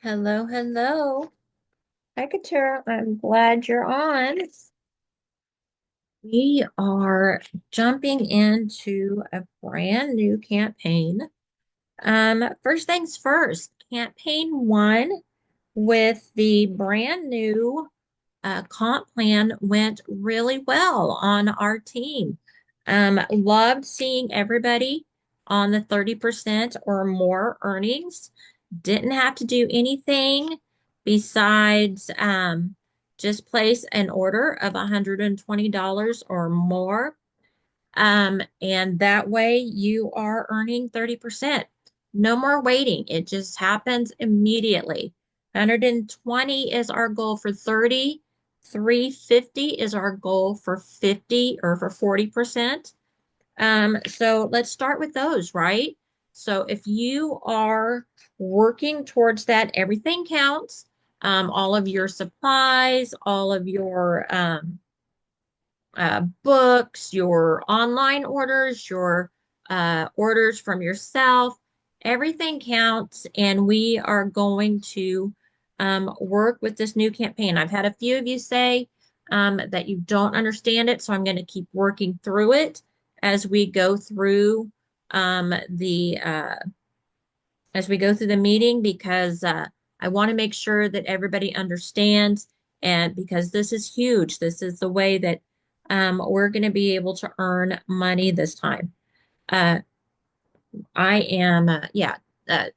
Hello, hello. Hi, Katura. I'm glad you're on. We are jumping into a brand new campaign. First things first, campaign one with the brand new comp plan went really well on our team. Loved seeing everybody on the 30% or more earnings. Didn't have to do anything besides just place an order of $120 or more. And that way you are earning 30%. No more waiting. It just happens immediately. 120 is our goal for 30. 350 is our goal for 50 or for 40%. So let's start with those, right? So if you are working towards that, everything counts. All of your supplies, all of your books, your online orders, your orders from yourself, everything counts. And we are going to work with this new campaign. I've had a few of you say that you don't understand it, so I'm going to keep working through it as we go through the meeting because I want to make sure that everybody understands, and because this is huge. This is the way that we're going to be able to earn money this time. Uh, I am, uh,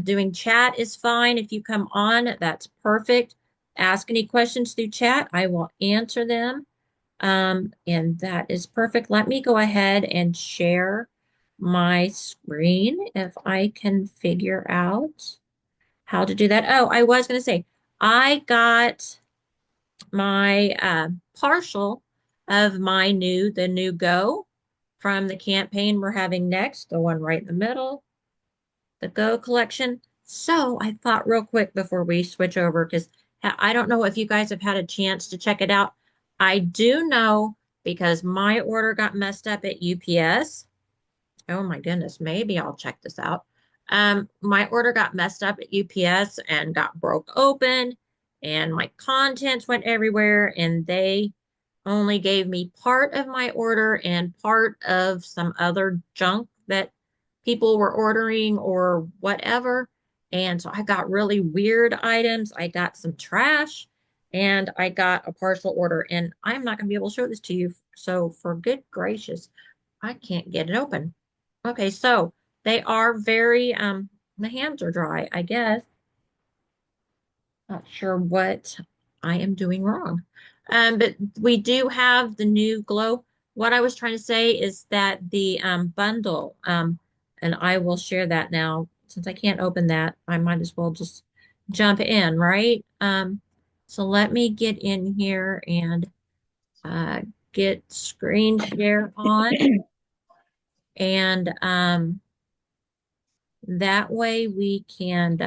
doing chat is fine. If you come on, that's perfect. Ask any questions through chat. I will answer them. And that is perfect. Let me go ahead and share my screen if I can figure out how to do that. Oh, I was going to say, I got my partial of the new Go from the campaign we're having next, the one right in the middle, the Go collection. So I thought real quick before we switch over, because I don't know if you guys have had a chance to check it out. I do know because my order got messed up at UPS. Oh my goodness, maybe I'll check this out. My order got messed up at UPS and got broke open, and my contents went everywhere, and they only gave me part of my order and part of some other junk that people were ordering or whatever. And so I got really weird items. I got some trash and I got a partial order, and I'm not going to be able to show this to you. So for good gracious, I can't get it open. Okay, so they are very, the hands are dry, I guess. Not sure what I am doing wrong. But we do have the new glow. What I was trying to say is that the bundle, and I will share that now. Since I can't open that, I might as well just jump in, right? So let me get in here and uh, get screen share on. And that way we can,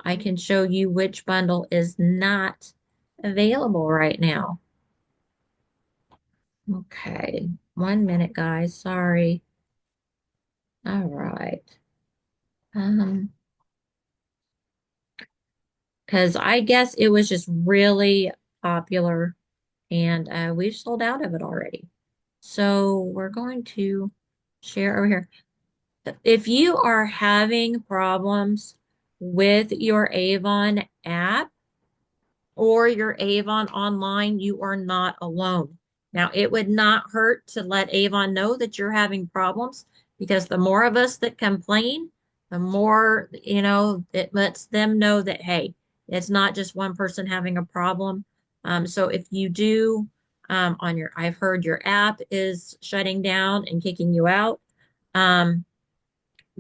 I can show you which bundle is not available right now. Okay, 1 minute, guys. Sorry. All right. Um, because I guess it was just really popular and we've sold out of it already. So we're going to share over here. If you are having problems with your Avon app, or your Avon online, you are not alone. Now, it would not hurt to let Avon know that you're having problems, because the more of us that complain, the more, it lets them know that, hey, it's not just one person having a problem. So if you do I've heard your app is shutting down and kicking you out. Um,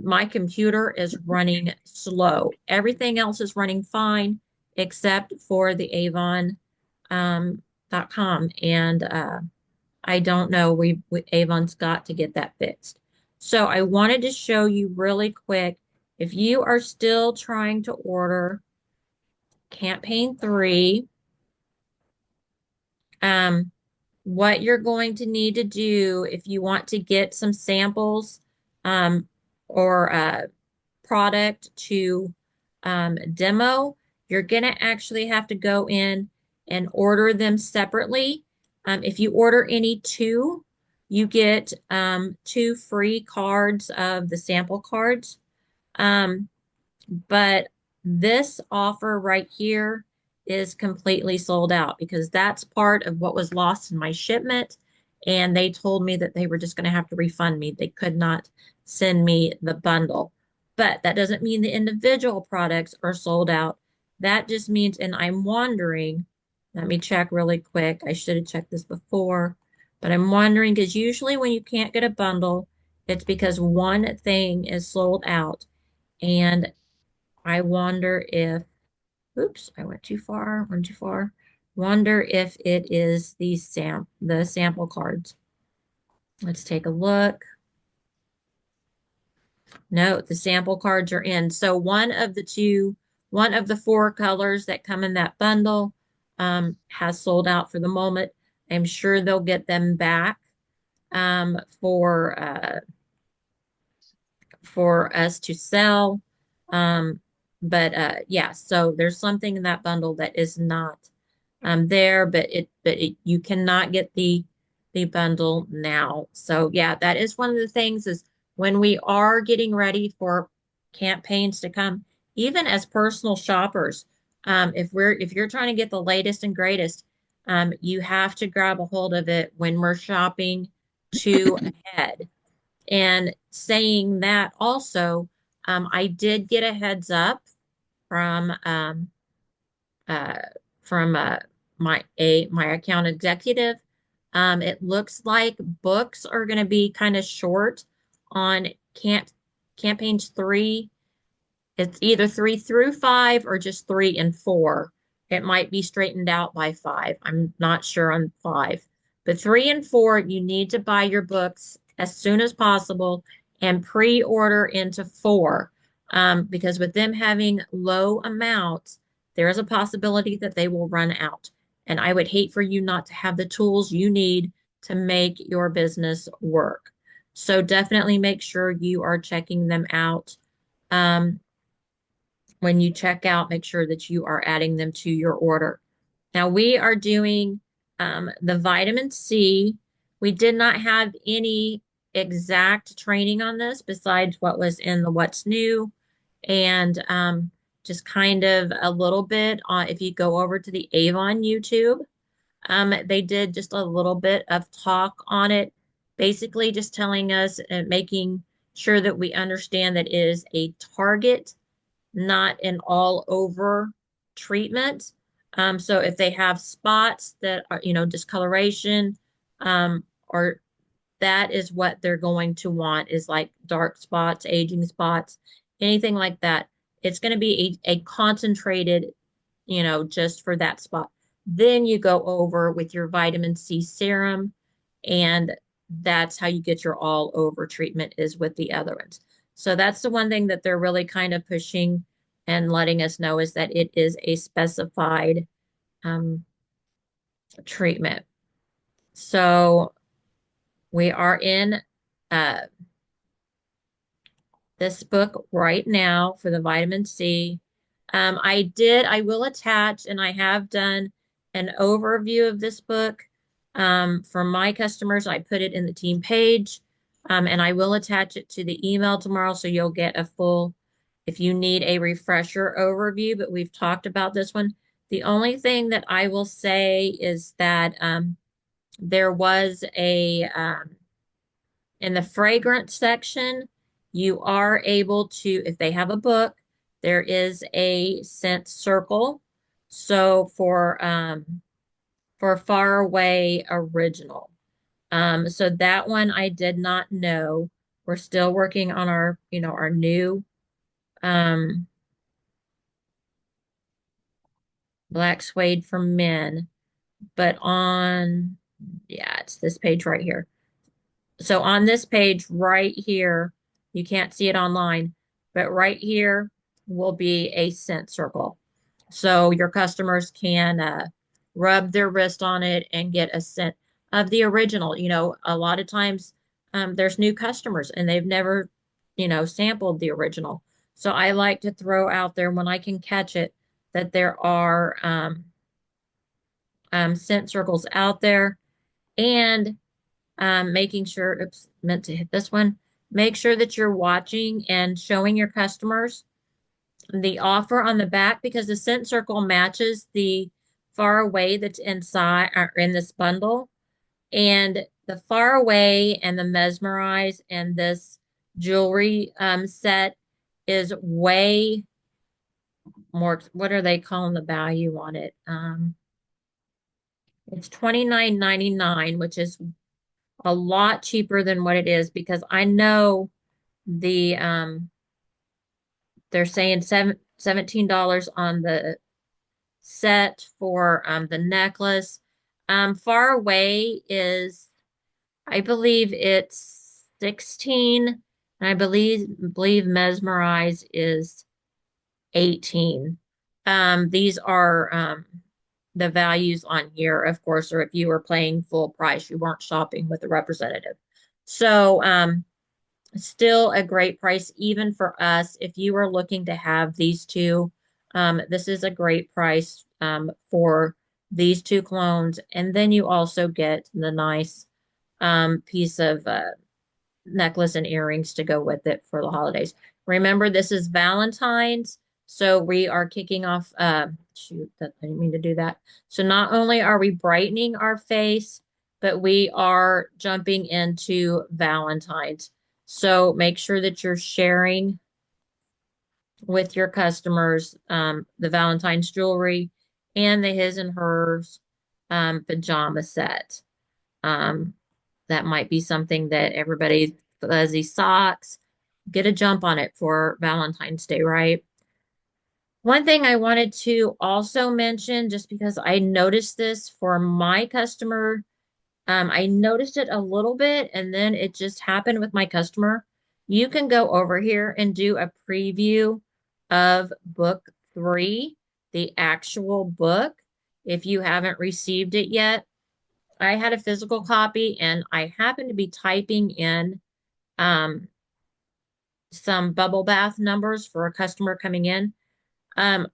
my computer is running slow. Everything else is running fine except for the Avon .com. And I don't know. Avon's got to get that fixed. So I wanted to show you really quick. If you are still trying to order campaign 3, um, what you're going to need to do if you want to get some samples, or product to demo, you're going to actually have to go in and order them separately. If you order any two, you get two free cards of the sample cards. Um, but this offer right here is completely sold out because that's part of what was lost in my shipment. And they told me that they were just going to have to refund me. They could not send me the bundle. But that doesn't mean the individual products are sold out. That just means, and I'm wondering, let me check really quick. I should have checked this before, but I'm wondering because usually when you can't get a bundle, it's because one thing is sold out. And I wonder if, oops, I went too far, went too far. Wonder if it is the sample cards. Let's take a look. No, the sample cards are in. So one of the four colors that come in that bundle has sold out for the moment. I'm sure they'll get them back um, for uh, for us to sell. Um, but yeah, so there's something in that bundle that is not there, but you cannot get the bundle now. So yeah, that is one of the things is when we are getting ready for campaigns to come, even as personal shoppers, if you're trying to get the latest and greatest, you have to grab a hold of it when we're shopping to ahead. And saying that also, I did get a heads up from uh, from my account executive. It looks like books are going to be kind of short on campaigns three. It's either 3 through 5 or just 3 and 4. It might be straightened out by 5. I'm not sure on 5. But 3 and 4, you need to buy your books as soon as possible and pre-order into 4. Because with them having low amounts, there is a possibility that they will run out. And I would hate for you not to have the tools you need to make your business work. So definitely make sure you are checking them out. Um, when you check out, make sure that you are adding them to your order. Now we are doing the vitamin C. We did not have any exact training on this besides what was in the What's New and just kind of a little bit on if you go over to the Avon YouTube. They did just a little bit of talk on it, basically just telling us and making sure that we understand that it is a target, not an all over treatment. So if they have spots that are, discoloration, or that is what they're going to want is like dark spots, aging spots, anything like that. It's going to be a concentrated, just for that spot. Then you go over with your vitamin C serum, and that's how you get your all over treatment is with the other ones. So that's the one thing that they're really kind of pushing and letting us know is that it is a specified um, treatment. So we are in uh, this book right now for the vitamin C. I will attach, and I have done an overview of this book for my customers. I put it in the team page, and I will attach it to the email tomorrow so you'll get a full, if you need a refresher overview, but we've talked about this one. The only thing that I will say is that there was in the fragrance section, you are able to, if they have a book, there is a scent circle. So for Far Away Original. So that one I did not know. We're still working on our new um, black suede for men, but yeah, it's this page right here. So on this page right here, you can't see it online, but right here will be a scent circle. So your customers can rub their wrist on it and get a scent of the original. A lot of times there's new customers and they've never, sampled the original. So I like to throw out there when I can catch it that there are scent circles out there, and making sure, oops, meant to hit this one. Make sure that you're watching and showing your customers the offer on the back, because the scent circle matches the far away that's inside or in this bundle. And the far away and the mesmerize and this jewelry set is way more. What are they calling the value on it? It's $29.99, which is a lot cheaper than what it is, because I know the they're saying $17 on the set for the necklace. Far away is, I believe it's 16, and I believe mesmerize is 18. These are the values on here, of course, or if you were paying full price, you weren't shopping with a representative. So still a great price, even for us. If you are looking to have these two, this is a great price for these two clones. And then you also get the nice piece of necklace and earrings to go with it for the holidays. Remember, this is Valentine's, so we are kicking off, shoot, I didn't mean to do that. So not only are we brightening our face, but we are jumping into Valentine's. So make sure that you're sharing with your customers the Valentine's jewelry and the his and hers pajama set. Um, that might be something that everybody, fuzzy socks, get a jump on it for Valentine's Day, right? One thing I wanted to also mention, just because I noticed this for my customer, I noticed it a little bit and then it just happened with my customer. You can go over here and do a preview of book 3, the actual book, if you haven't received it yet. I had a physical copy and I happened to be typing in um, some bubble bath numbers for a customer coming in. I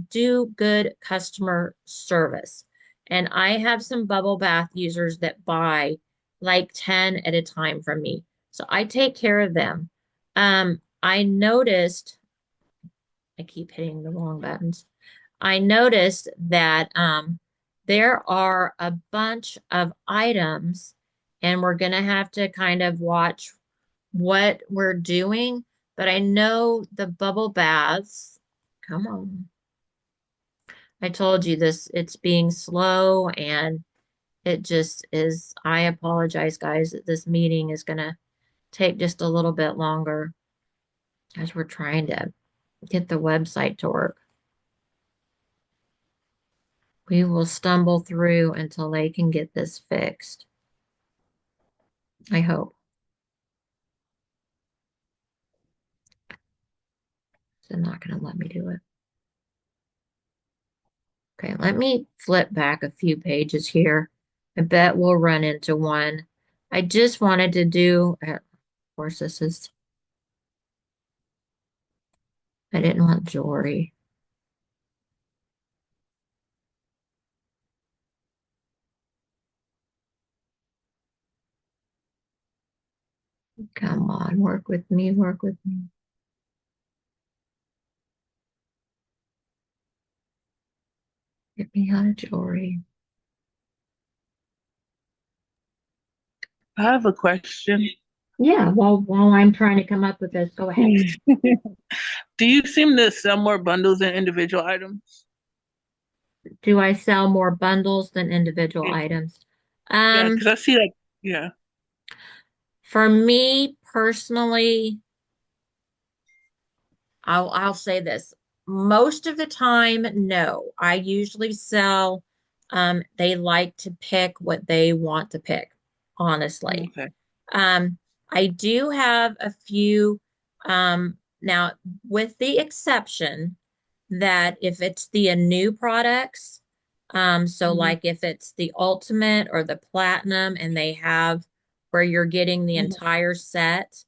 do good customer service, and I have some bubble bath users that buy like 10 at a time from me. So I take care of them. I noticed, I keep hitting the wrong buttons. I noticed that there are a bunch of items, and we're going to have to kind of watch what we're doing. But I know the bubble baths, come on. I told you this, it's being slow and it just is. I apologize, guys, that this meeting is going to take just a little bit longer as we're trying to get the website to work. We will stumble through until they can get this fixed. I hope. They're not going to let me do it. Okay, let me flip back a few pages here. I bet we'll run into one. I just wanted to do, of course, I didn't want jewelry. Come on, work with me, work with me. Get me out of jewelry. I have a question. Yeah, while I'm trying to come up with this, go ahead. Do you seem to sell more bundles than individual items? Do I sell more bundles than individual Yeah, items? yeah, Um, because I see like, yeah. for me personally, I'll say this. Most of the time, no. I usually sell, they like to pick what they want to pick, honestly. Okay. Um, I do have a few, now with the exception that if it's the new products, so Hmm. like if it's the ultimate or the platinum and they have where you're getting the Hmm. entire set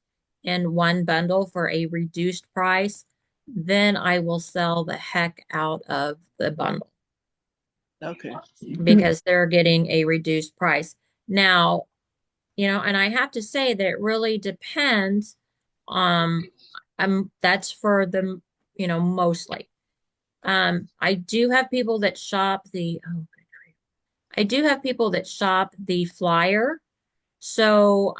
in one bundle for a reduced price, then I will sell the heck out of the bundle Okay. because they're getting a reduced price. Now, and I have to say that it really depends. Um, that's for the, mostly. I do have people that shop the, oh, good grief. I do have people that shop the flyer. So,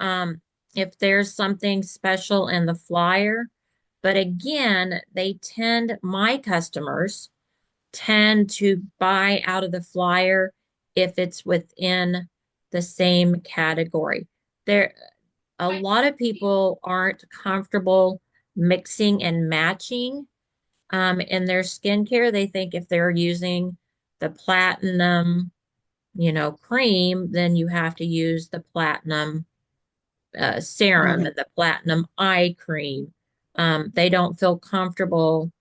if there's something special in the flyer, but again, my customers tend to buy out of the flyer if it's within the same category. There, a lot of people aren't comfortable mixing and matching in their skincare. They think if they're using the platinum, cream, then you have to use the platinum serum Mhm. and the platinum eye cream. They don't feel comfortable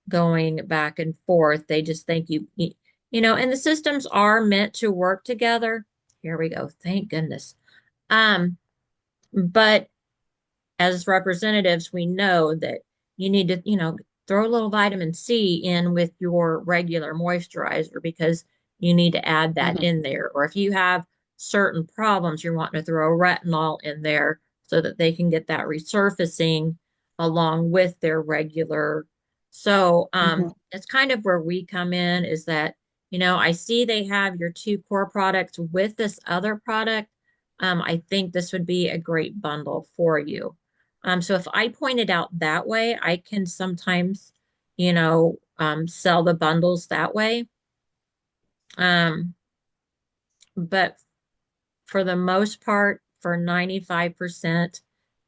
going back and forth. They just think and the systems are meant to work together. Here we go. Thank goodness. But as representatives, we know that you need to, throw a little vitamin C in with your regular moisturizer because you need to add that Mhm. in there. Or if you have certain problems, you're wanting to throw retinol in there so that they can get that resurfacing along with their regular. So Mhm. it's kind of where we come in is that, I see they have your two core products with this other product. I think this would be a great bundle for you. So if I point it out that way, I can sometimes, sell the bundles that way. Um, but for the most part, for 95%,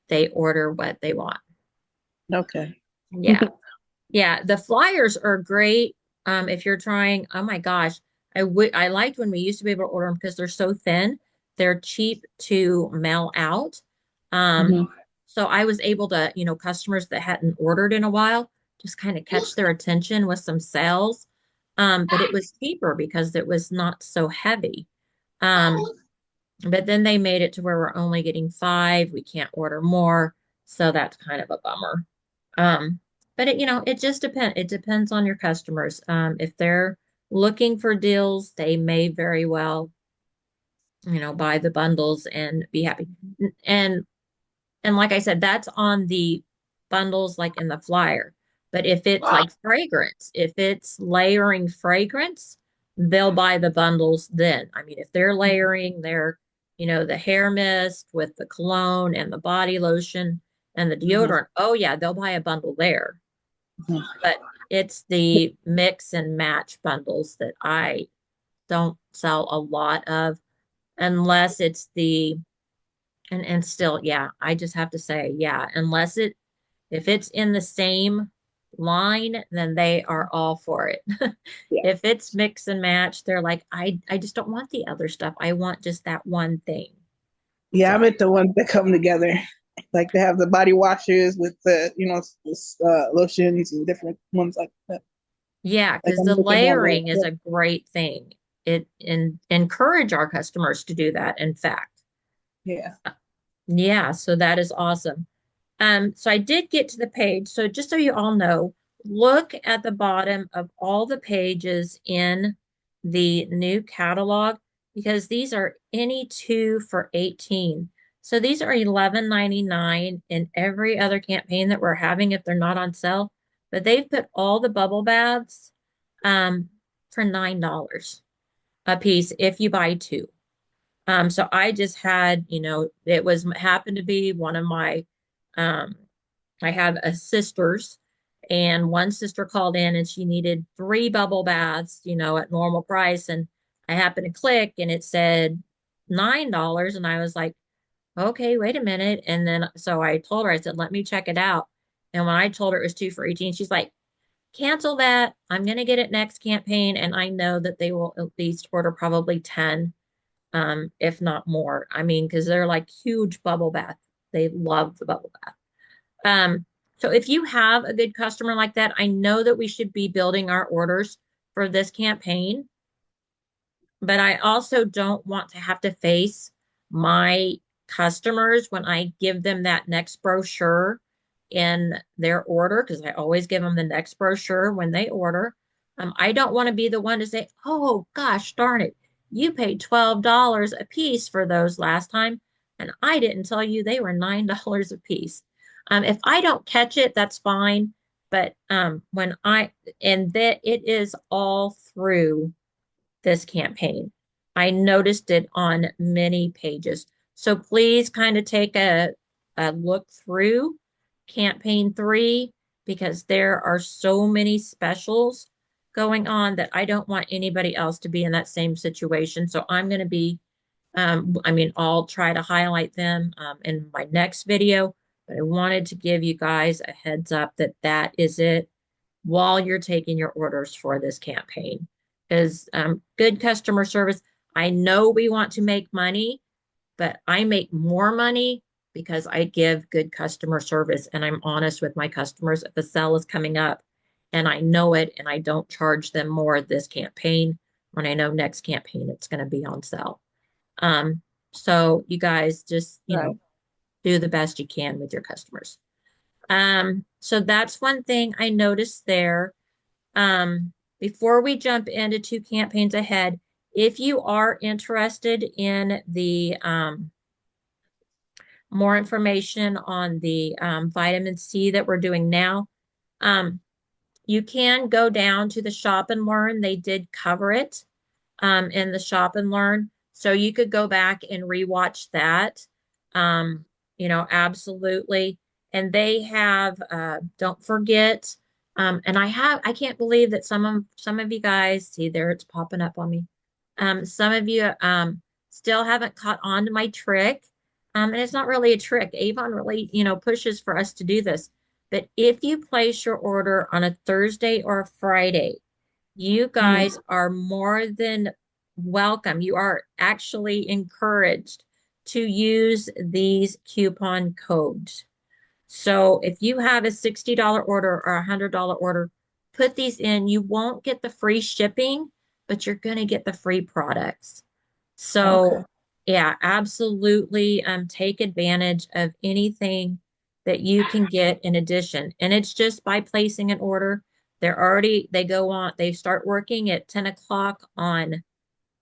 they order what they want. Okay. Yeah. Yeah, the flyers are great. If you're trying, oh my gosh, I liked when we used to be able to order them because they're so thin. They're cheap to mail out. Um, Mhm. so I was able to, customers that hadn't ordered in a while, just kind of catch their attention with some sales. But it was cheaper because it was not so heavy. Um, but then they made it to where we're only getting five. We can't order more. So that's kind of a bummer. Um, but it just depends. It depends on your customers. If they're looking for deals, they may very well, buy the bundles and be happy. And and like I said, that's on the bundles like in the flyer. But if it's like fragrance, if it's layering fragrance, they'll buy the bundles then. I mean, if they're layering the hair mist with the cologne and the body lotion and the Mhm. deodorant, oh yeah, they'll buy a bundle there. Mhm. But it's the mix and match bundles that I don't sell a lot of unless it's and still, yeah, I just have to say, yeah, if it's in the same line, then they are all for it. Yeah. If it's mix and match, they're like, I just don't want the other stuff. I want just that one thing. Yeah, So, I meant the ones that come together. Like they have the body washes with the, lotions and different ones like that. yeah, Like because I'm the looking more layering is like, a great thing. Encourage our customers to do that, in fact. yeah. Yeah, so that is awesome. So I did get to the page. So just so you all know, look at the bottom of all the pages in the new catalog because these are any two for 18. So these are 11.99 in every other campaign that we're having if they're not on sale. But they've put all the bubble baths um, for $9 a piece if you buy two. So I just had, it was happened to be one of my um I have a sisters, and one sister called in and she needed three bubble baths, at normal price. And I happened to click and it said $9. And I was like, okay, wait a minute. And then so I told her, I said, let me check it out. And when I told her it was two for 18, she's like, cancel that. I'm gonna get it next campaign. And I know that they will at least order probably 10, if not more. I mean, because they're like huge bubble bath. They love the bubble bath. Um, so if you have a good customer like that, I know that we should be building our orders for this campaign, but I also don't want to have to face my customers, when I give them that next brochure in their order, because I always give them the next brochure when they order, I don't want to be the one to say, oh gosh, darn it, you paid $12 a piece for those last time, and I didn't tell you they were $9 a piece. If I don't catch it, that's fine. But when I, and that it is all through this campaign. I noticed it on many pages. So please kind of take a look through campaign 3 because there are so many specials going on that I don't want anybody else to be in that same situation. So I'm going to be, I mean, I'll try to highlight them in my next video, but I wanted to give you guys a heads up that that is it while you're taking your orders for this campaign. Because good customer service, I know we want to make money, but I make more money because I give good customer service and I'm honest with my customers. If a sale is coming up and I know it and I don't charge them more this campaign, when I know next campaign it's going to be on sale. Um, so you guys just, Right. do the best you can with your customers. So that's one thing I noticed there. Before we jump into 2 campaigns ahead, if you are interested in the more information on the vitamin C that we're doing now, um, you can go down to the shop and learn. They did cover it in the shop and learn. So you could go back and rewatch that. Absolutely. And they have, don't forget, and I can't believe that some of you guys, see there, it's popping up on me. Some of you still haven't caught on to my trick. And it's not really a trick. Avon really, pushes for us to do this. But if you place your order on a Thursday or a Friday, you guys Mhm. are more than welcome. You are actually encouraged to use these coupon codes. So if you have a $60 order or a $100 order, put these in. You won't get the free shipping, but you're going to get the free products. Okay. So yeah, absolutely take advantage of anything that you can get in addition. And it's just by placing an order. They start working at 10 o'clock on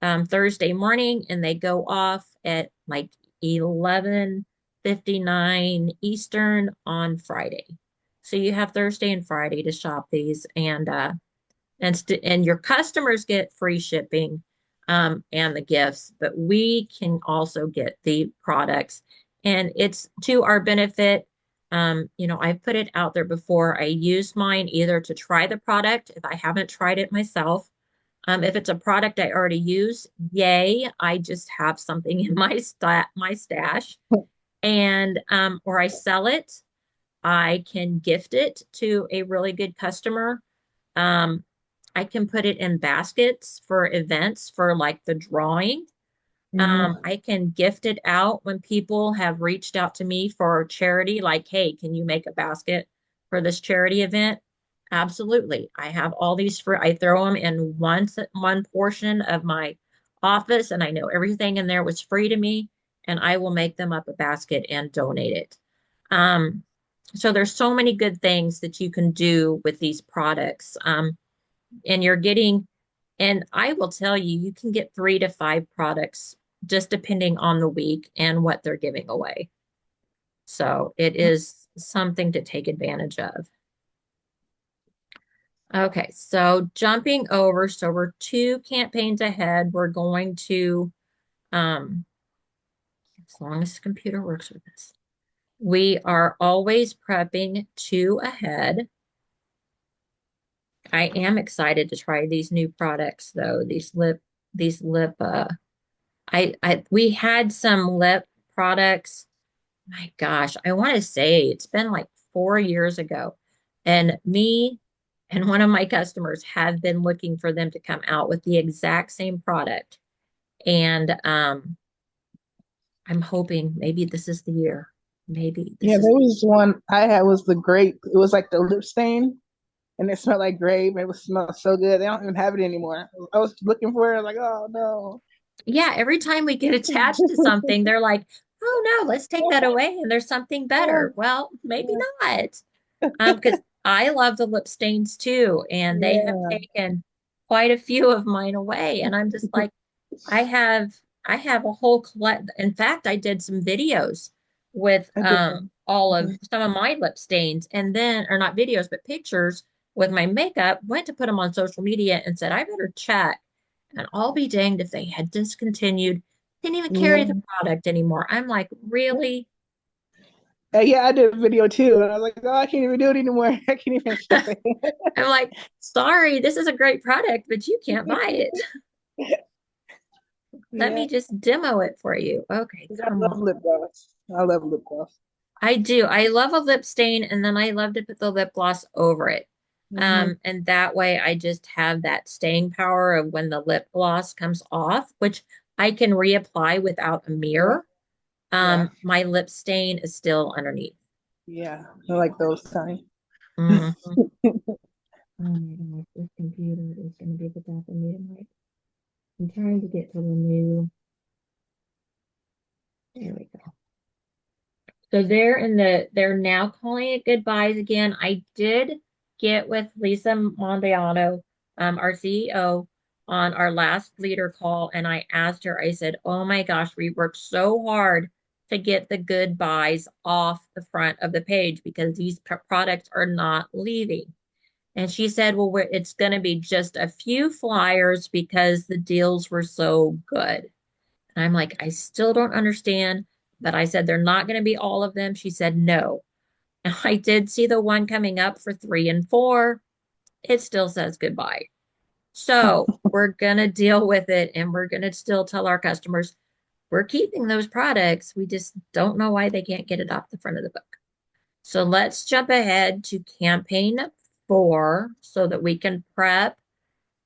Thursday morning and they go off at like 11:59 Eastern on Friday. So you have Thursday and Friday to shop these and your customers get free shipping and the gifts, but we can also get the products and it's to our benefit. I've put it out there before. I use mine either to try the product if I haven't tried it myself. If it's a product I already use, yay, I just have something in my stash. And or I sell it. I can gift it to a really good customer. Um, I can put it in baskets for events for like the drawing. Hmm. I can gift it out when people have reached out to me for charity, like, hey, can you make a basket for this charity event? Absolutely. I have all these for I throw them in one portion of my office and I know everything in there was free to me and I will make them up a basket and donate it. Um, so there's so many good things that you can do with these products. And you're getting, and I will tell you, you can get 3 to 5 products just depending on the week and what they're giving away. So it is something to take advantage of. Okay, so jumping over, so we're 2 campaigns ahead. We're going to, as long as the computer works with us, we are always prepping 2 ahead. I am excited to try these new products though. These lip we had some lip products. My gosh, I want to say it's been like 4 years ago. And me and one of my customers have been looking for them to come out with the exact same product. And I'm hoping maybe this is the year. Maybe Yeah, this there is the was one I had was the grape. It was like the lip stain, and it smelled like grape. It was smelled so good. They don't even have it anymore. I was looking for it. Like, oh no. yeah, every time we get attached to something, they're like, oh no, let's take that away and there's something better. Oh, Well, maybe yeah. not. Because I love the lip stains too, and they have Yeah. taken quite a few of mine away. And I'm just like, I have I have a whole collect. In fact, I did some videos with I did that. all of Mhm. some of my lip stains, and then or not videos, but pictures with my makeup. Went to put them on social media and said I better check. And I'll be danged if they had discontinued, didn't even carry the Yeah. product anymore. I'm like, really? Yeah, I did a video too. And I was like, oh, I can't even do it anymore. I can't even show I'm like, sorry, this is a great product, but you can't buy it. it. Let me Yeah. just demo it for you. Okay, 'Cause I come love on. lip gloss. I love lip gloss. I do. I love a lip stain, and then I love to put the lip gloss over it. Hmm. And that way I just have that staying power of when the lip gloss comes off, which I can reapply without a Yeah. mirror. Yeah. My lip stain is still underneath. Yeah. I like those kind. Mhm. Oh my gosh, this computer is going to be the death of me tonight. I'm trying to get to the new. There we go. So they're now calling it goodbyes again. I did get with Lisa Mondiano, our CEO, on our last leader call, and I asked her, I said, oh my gosh, we worked so hard to get the goodbyes off the front of the page because these products are not leaving. And she said, well, it's going to be just a few flyers because the deals were so good. And I'm like, I still don't understand. But I said, they're not going to be all of them. She said, no. And I did see the one coming up for 3 and 4. It still says goodbye. So we're going to deal with it and we're going to still tell our customers we're keeping those products. We just don't know why they can't get it off the front of the book. So let's jump ahead to campaign 4 so that we can prep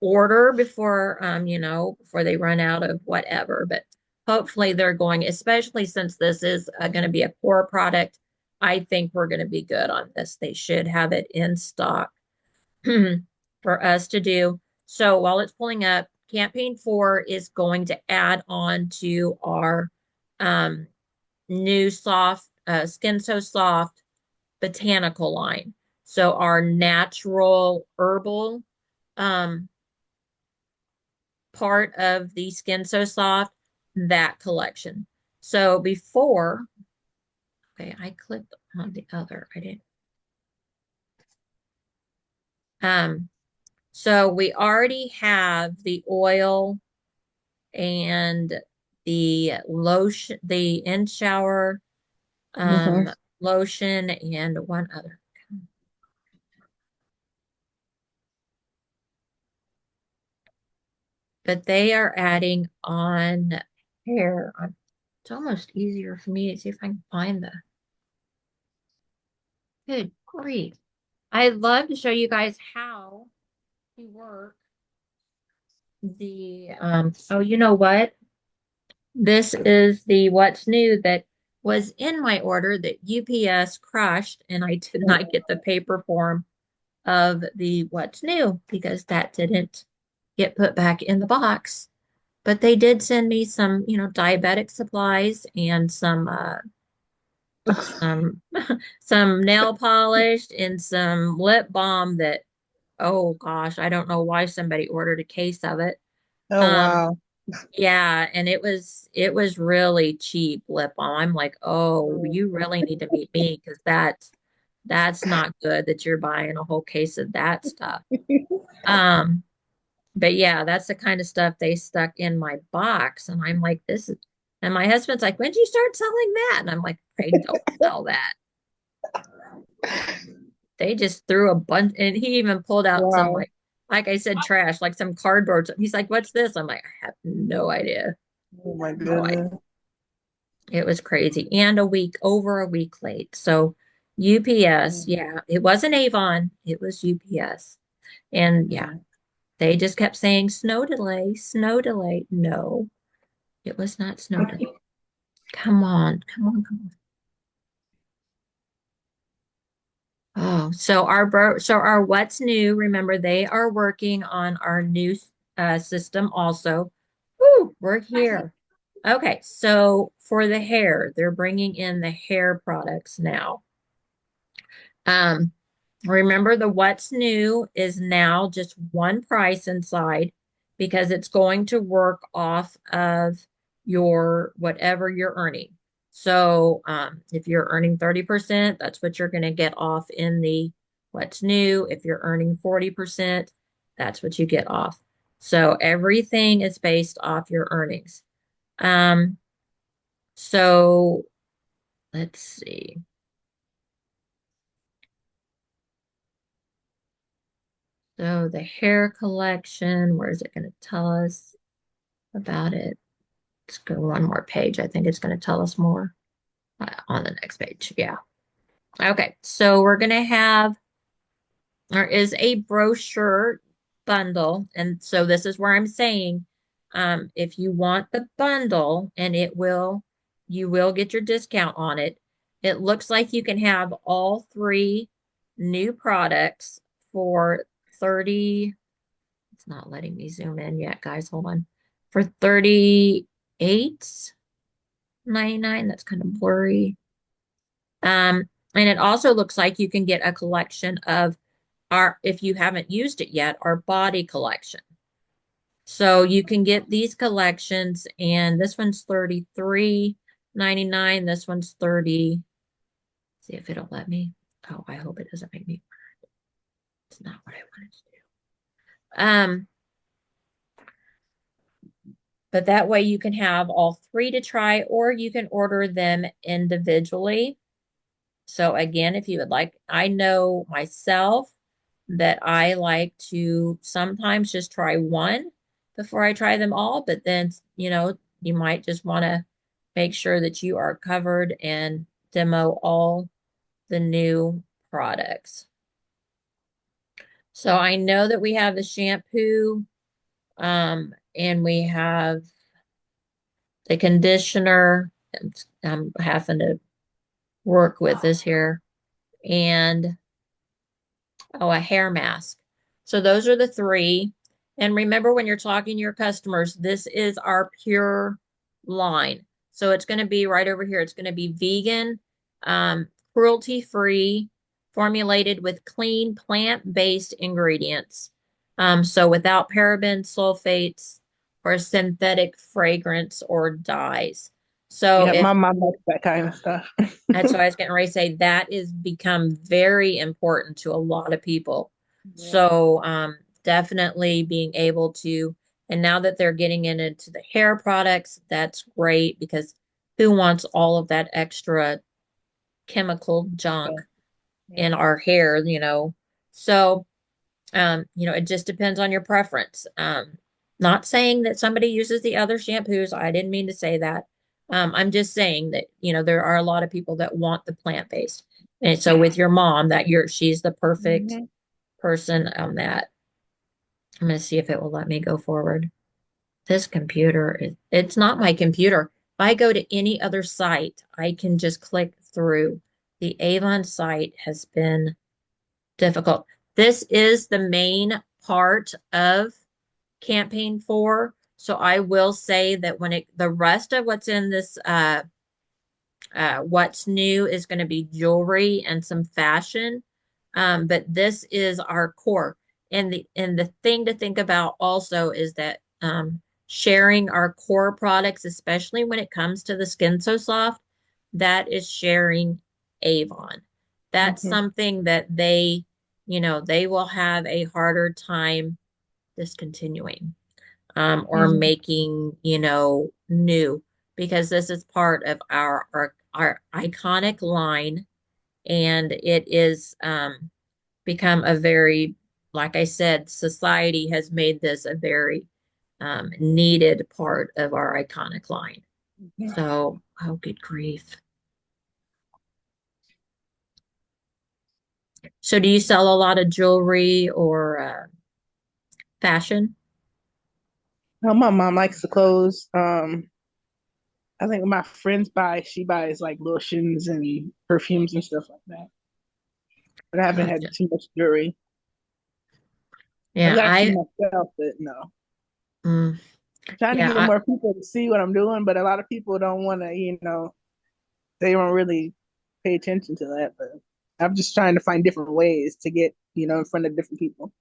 order before before they run out of whatever, but hopefully they're going, especially since this is going to be a core product. I think we're going to be good on this. They should have it in stock for us to do. So while it's pulling up, campaign 4 is going to add on to our um, new soft skin so soft botanical line. So our natural herbal um, part of the Skin So Soft, that collection. So before, okay, I clicked on the other. I didn't. Um, so we already have the oil and the lotion, the in shower Hmm. lotion, and one other. But they are adding on hair. It's almost easier for me to see if I can find the good grief. I'd love to show you guys how to work the oh, you know what? This is the what's new that was in my order that UPS crushed, and I did not get the paper form of the what's new because that didn't get put back in the box. But they did send me some, diabetic supplies and some some nail polish and some lip balm that, oh gosh, I don't know why somebody ordered a case of it. Oh, Um, wow. yeah, and it was really cheap lip balm. I'm like, oh, you really need to meet me because that's not good that you're buying a whole case of that stuff. Um, but yeah, that's the kind of stuff they stuck in my box, and I'm like, this is. And my husband's like, when did you start selling that? And I'm like, I don't sell that. They just threw a bunch, and he even pulled out some Wow. like I said, trash, like some cardboard. He's like, "What's this?" I'm like, "I have no idea, Oh my no idea." goodness. It was crazy, and over a week late. So UPS, yeah, it wasn't Avon, it was UPS, and yeah, Yeah. they just kept saying snow delay, snow delay. No, it was not snow delay. Come on, come on, come on. Oh, so our what's new, remember they are working on our new system also. Woo, we're here. Okay, so for the hair, they're bringing in the hair products now. Um, Remember the what's new is now just one price inside because it's going to work off of your whatever you're earning. So if you're earning 30%, that's what you're going to get off in the what's new. If you're earning 40%, that's what you get off. So everything is based off your earnings. Um, so let's see. So the hair collection, where is it going to tell us about it? Let's go one more page. I think it's going to tell us more on the next page. Yeah. Okay. So we're going to have, there is a brochure bundle. And so this is where I'm saying, if you want the bundle and you will get your discount on it. It looks like you can have all three new products for 30. It's not letting me zoom in yet, guys. Hold on. For 38.99. That's kind of blurry. And it also looks like you can get a collection of our, if you haven't used it yet, our body collection. So you can get these collections, and this one's 33.99. This one's 30. See if it'll let me. Oh, I hope it doesn't make me. It's not what I wanted to do. But that way you can have all three to try, or you can order them individually. So again, if you would like, I know myself that I like to sometimes just try one before I try them all, but then, you might just want to make sure that you are covered and demo all the new products. So I know that we have the shampoo, and we have the conditioner. I'm having to work with this here. And oh, a hair mask. So those are the three. And remember, when you're talking to your customers, this is our pure line. So it's going to be right over here. It's going to be vegan, cruelty-free, formulated with clean plant-based ingredients. So without parabens, sulfates, or synthetic fragrance or dyes. So Yeah, if my mom likes that kind of stuff. that's what I was getting ready to say. That is become very important to a lot of people. Yeah. So definitely being able to, and now that they're getting into the hair products, that's great because who wants all of that extra chemical junk Yeah. in our hair? So it just depends on your preference. Not saying that somebody uses the other shampoos. I didn't mean to say that. I'm just saying that, there are a lot of people that want the plant-based. And so with your mom, she's the perfect Mhm. person on that. I'm going to see if it will let me go forward. This computer, it's not my computer. If I go to any other site, I can just click through. The Avon site has been difficult. This is the main part of campaign 4. So I will say that the rest of what's in this, what's new is going to be jewelry and some fashion. But this is our core. And the thing to think about also is that sharing our core products, especially when it comes to the Skin So Soft, that is sharing Avon. That's Mhm. something that they will have a harder time discontinuing, or Mhm. making, new, because this is part of our iconic line, and it is become a very, like I said, society has made this a very needed part of our iconic line. Mhm. So, oh, good grief. So, do you sell a lot of jewelry or fashion? My mom likes the clothes. I think my friends she buys like lotions and perfumes and stuff like that. But I haven't had Gotcha. too much jewelry. I've Yeah, got a few myself, but no. mm. Trying to Yeah, get more people to see what I'm doing, but a lot of people don't want to, they don't really pay attention to that. But I'm just trying to find different ways to get, in front of different people.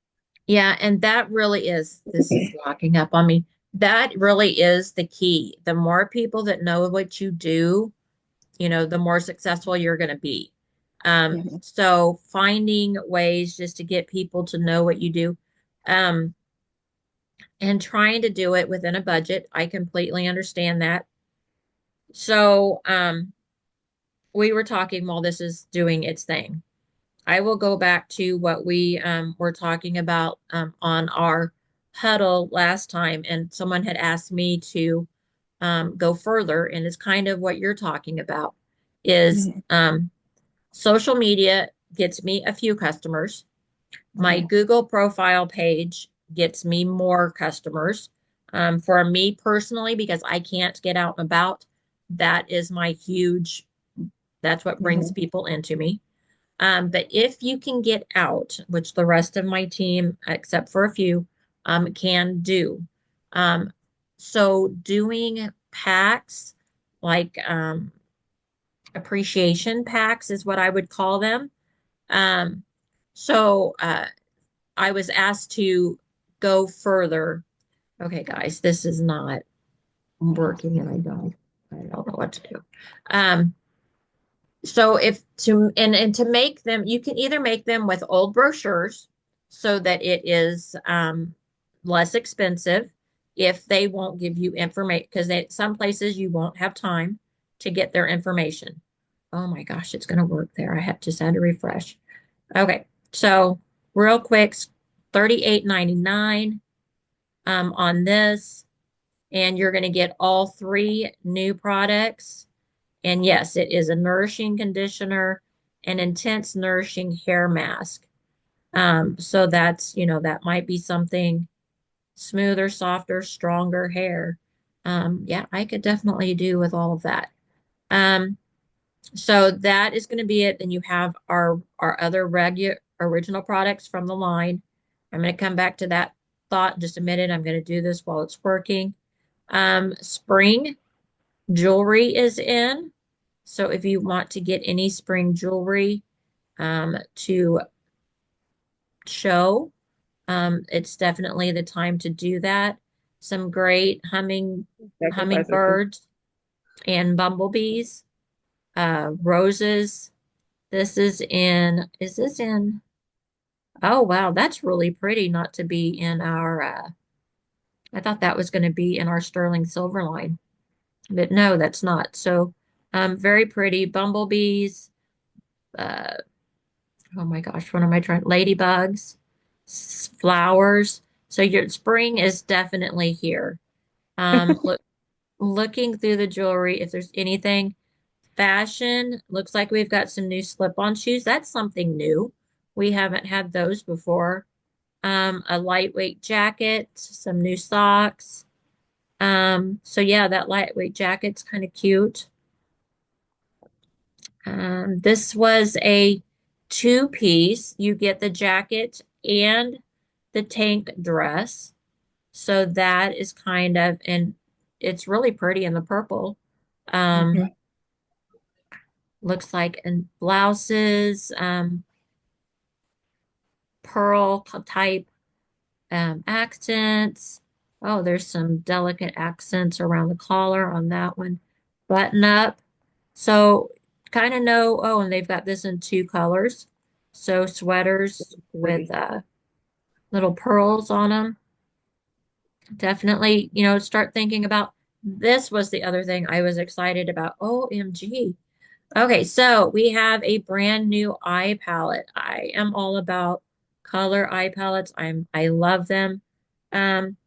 yeah, and that really is, this is locking up on me. That really is the key. The more people that know what you do, the more successful you're going to be. Hmm. So finding ways just to get people to know what you do, um, and trying to do it within a budget. I completely understand that. So, we were talking while this is doing its thing. I will go back to what we were talking about on our huddle last time, and someone had asked me to go further, and it's kind of what you're talking about is Hmm. social media gets me a few customers. My Hmm. Google profile page gets me more customers. For me personally, because I can't get out and about, that is my huge, that's what brings Hmm. people into me. But if you can get out, which the rest of my team, except for a few, can do. Um, so doing packs, like appreciation packs is what I would call them. Um, so I was asked to go further. Okay, guys, this is not working and I don't know what to do. Um, So if to and to make them, you can either make them with old brochures so that it is less expensive if they won't give you information because some places you won't have time to get their information. Oh my gosh, it's going to work there. I have just had to refresh. Okay, so real quick, 38.99 on this, and you're going to get all three new products. And yes, it is a nourishing conditioner, an intense nourishing hair mask. So that might be something smoother, softer, stronger hair. Yeah, I could definitely do with all of that. Um, so that is going to be it. Then you have our other regular original products from the line. I'm going to come back to that thought in just a minute. I'm going to do this while it's working. Spring jewelry is in. So if you want to get any spring jewelry to show, it's definitely the time to do that. Some great Sacrifice our food. hummingbirds and bumblebees, roses. Is this in, oh wow, that's really pretty not to be in our, I thought that was going to be in our sterling silver line, but no, that's not. So, very pretty bumblebees, uh, oh my gosh, what am I trying? Ladybugs, flowers. So your spring is definitely here. Looking through the jewelry, if there's anything fashion, looks like we've got some new slip-on shoes. That's something new. We haven't had those before. A lightweight jacket, some new socks. So yeah, that lightweight jacket's kind of cute. This was a two-piece. You get the jacket and the tank dress. So that is and it's really pretty in the purple. Um, Hmm. looks like in blouses, pearl type accents. Oh, there's some delicate accents around the collar on that one. Button up. So kind of know, oh, and they've got this in two colors. So sweaters with Pretty. little pearls on them. Definitely, start thinking about this was the other thing I was excited about. OMG. Okay, so we have a brand new eye palette. I am all about color eye palettes. I love them. Um,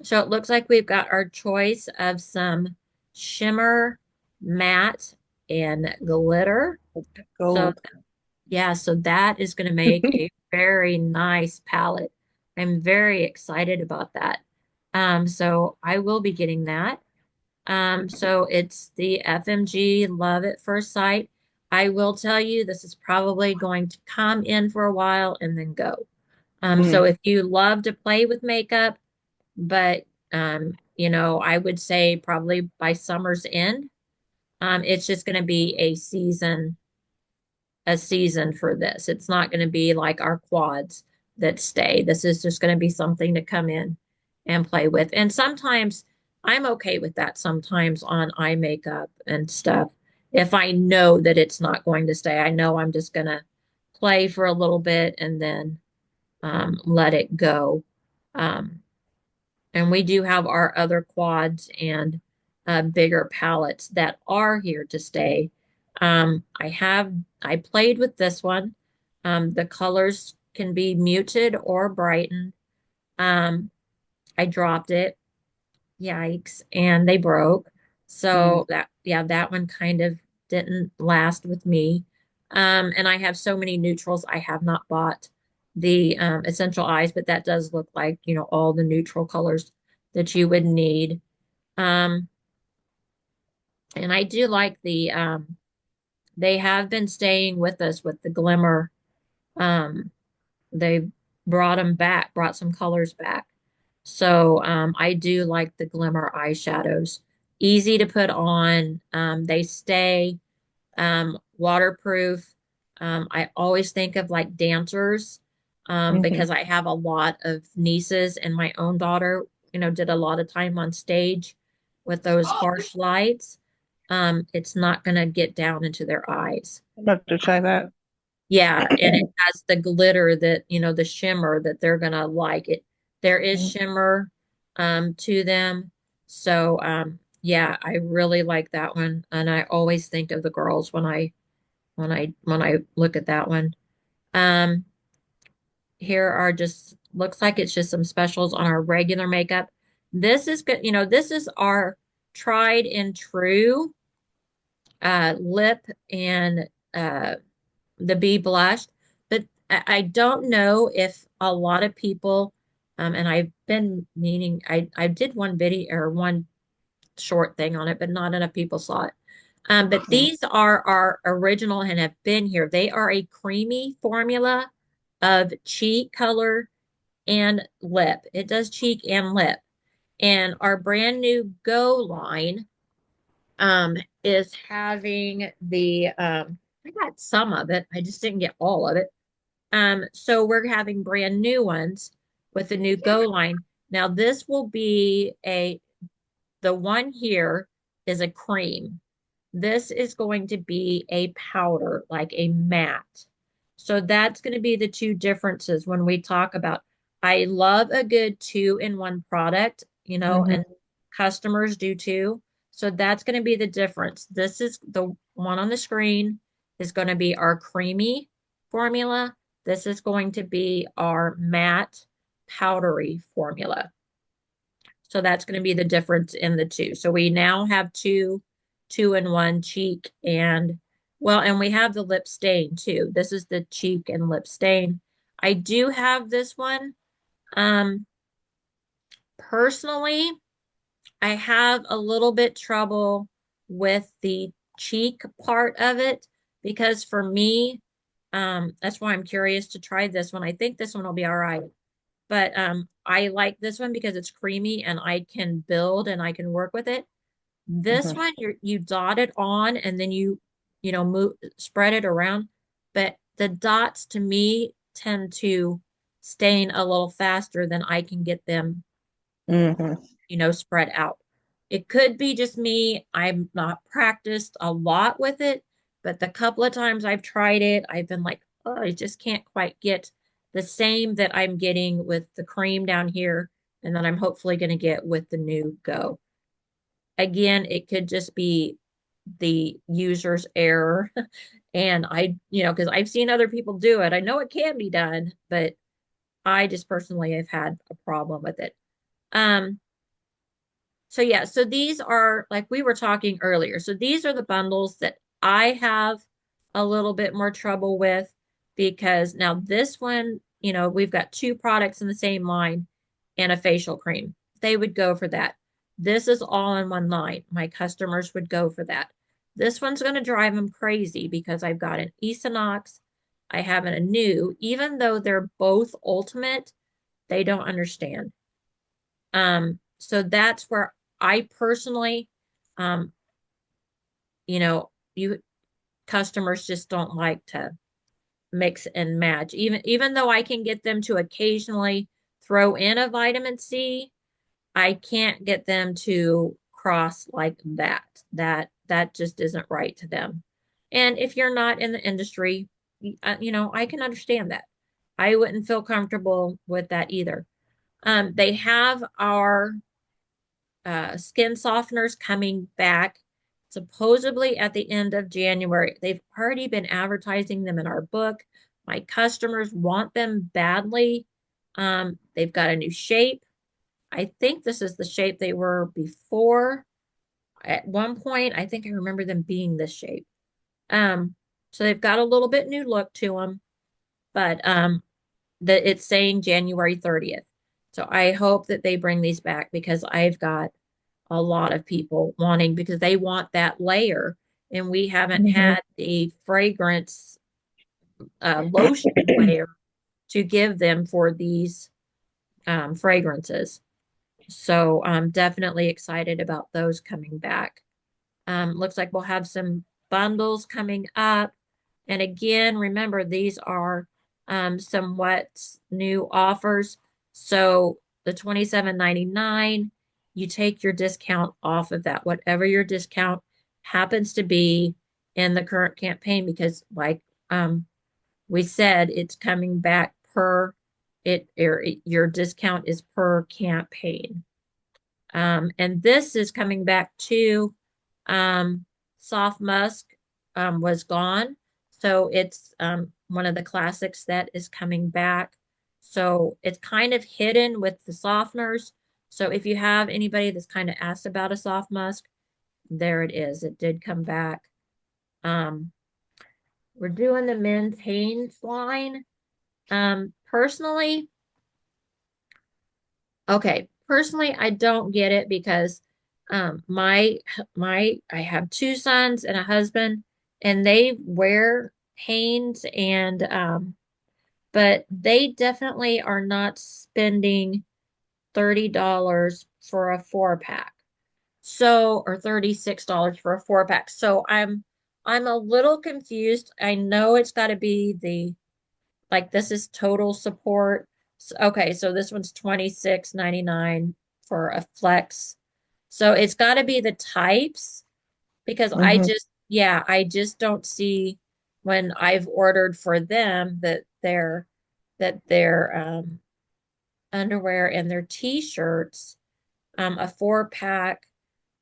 so it looks like we've got our choice of some shimmer, matte, and glitter. So Gold. yeah, so that is going to make a very nice palette. I'm very excited about that. So I will be getting that. So it's the FMG Love at First Sight. I will tell you, this is probably going to come in for a while and then go. So Mm. if you love to play with makeup, but I would say probably by summer's end, it's just going to be a season for this. It's not going to be like our quads that stay. This is just going to be something to come in and play with. And sometimes I'm okay with that sometimes on eye makeup and stuff. If I know that it's not going to stay, I know I'm just going to play for a little bit and then let it go. Um, and we do have our other quads and bigger palettes that are here to stay. I played with this one. The colors can be muted or brightened. Um, I dropped it. Yikes. And they broke. Mm. So yeah, that one kind of didn't last with me. And I have so many neutrals. I have not bought the essential eyes, but that does look like, all the neutral colors that you would need. Um, and I do like they have been staying with us with the glimmer. Um, they brought some colors back. So I do like the glimmer eyeshadows. Easy to put on. They stay waterproof. I always think of like dancers Hmm. because I have a lot of nieces and my own daughter, did a lot of time on stage with those harsh lights. It's not going to get down into their eyes. I'm about to try that. Yeah, and it has the glitter that, the shimmer that they're gonna like it. There is Mm. shimmer to them. So yeah, I really like that one. And I always think of the girls when I look at that one. Um Here are just looks like it's just some specials on our regular makeup. This is good, this is our tried and true lip and the bee blush. But I don't know if a lot of people, and I've been meaning, I did one video or one short thing on it, but not enough people saw it. But Mm. these are our original and have been here. They are a creamy formula of cheek color and lip. It does cheek and lip. And our brand new Go line is having I got some of it. I just didn't get all of it. So we're having brand new ones with the new Go line. Now this will be the one here is a cream. This is going to be a powder, like a matte. So that's going to be the two differences when we talk about. I love a good two-in-one product, and Hmm. customers do too. So that's going to be the difference. This is the one on the screen is going to be our creamy formula. This is going to be our matte powdery formula. So that's going to be the difference in the two. So we now have two-in-one cheek and well, and we have the lip stain too. This is the cheek and lip stain. I do have this one. Um, Personally, I have a little bit trouble with the cheek part of it because for me, that's why I'm curious to try this one. I think this one will be all right. But I like this one because it's creamy and I can build and I can work with it. This Hmm. one you dot it on and then move spread it around. But the dots to me tend to stain a little faster than I can get them, Hmm. spread out. It could be just me. I'm not practiced a lot with it, but the couple of times I've tried it, I've been like, oh, I just can't quite get the same that I'm getting with the cream down here and that I'm hopefully going to get with the new Go. Again, it could just be the user's error. And because I've seen other people do it. I know it can be done, but I just personally have had a problem with it. Um, so yeah, so these are like we were talking earlier. So these are the bundles that I have a little bit more trouble with because now this one, we've got two products in the same line and a facial cream. They would go for that. This is all in one line. My customers would go for that. This one's going to drive them crazy because I've got an Esonox, I have a new, even though they're both ultimate, they don't understand. So that's where I personally, um, you customers just don't like to mix and match. Even though I can get them to occasionally throw in a vitamin C, I can't get them to cross like that. That just isn't right to them. And if you're not in the industry, I can understand that. I wouldn't feel comfortable with that either. They have our skin softeners coming back supposedly at the end of January. They've already been advertising them in our book. My customers want them badly. They've got a new shape. I think this is the shape they were before. At one point, I think I remember them being this shape. Um, so they've got a little bit new look to them, but that it's saying January 30th. So I hope that they bring these back because I've got a lot of people wanting because they want that layer and we haven't Mhm. had the fragrance lotion layer to give them for these fragrances. So I'm definitely excited about those coming back. Looks like we'll have some bundles coming up. And again, remember, these are somewhat new offers. So the 27.99, you take your discount off of that, whatever your discount happens to be in the current campaign, because like we said, it's coming back per your discount is per campaign. And this is coming back to Soft Musk was gone. So it's one of the classics that is coming back. So it's kind of hidden with the softeners. So if you have anybody that's kind of asked about a soft musk, there it is. It did come back. Um, we're doing the men's Hanes line. Personally, okay, personally, I don't get it because my I have two sons and a husband and they wear Hanes and but they definitely are not spending $30 for a four pack. So or $36 for a four pack. So I'm a little confused. I know it's got to be the like this is total support. Okay, so this one's 26.99 for a flex. So it's got to be the types because Mhm. I just don't see when I've ordered for them that their underwear and their t-shirts, a four pack.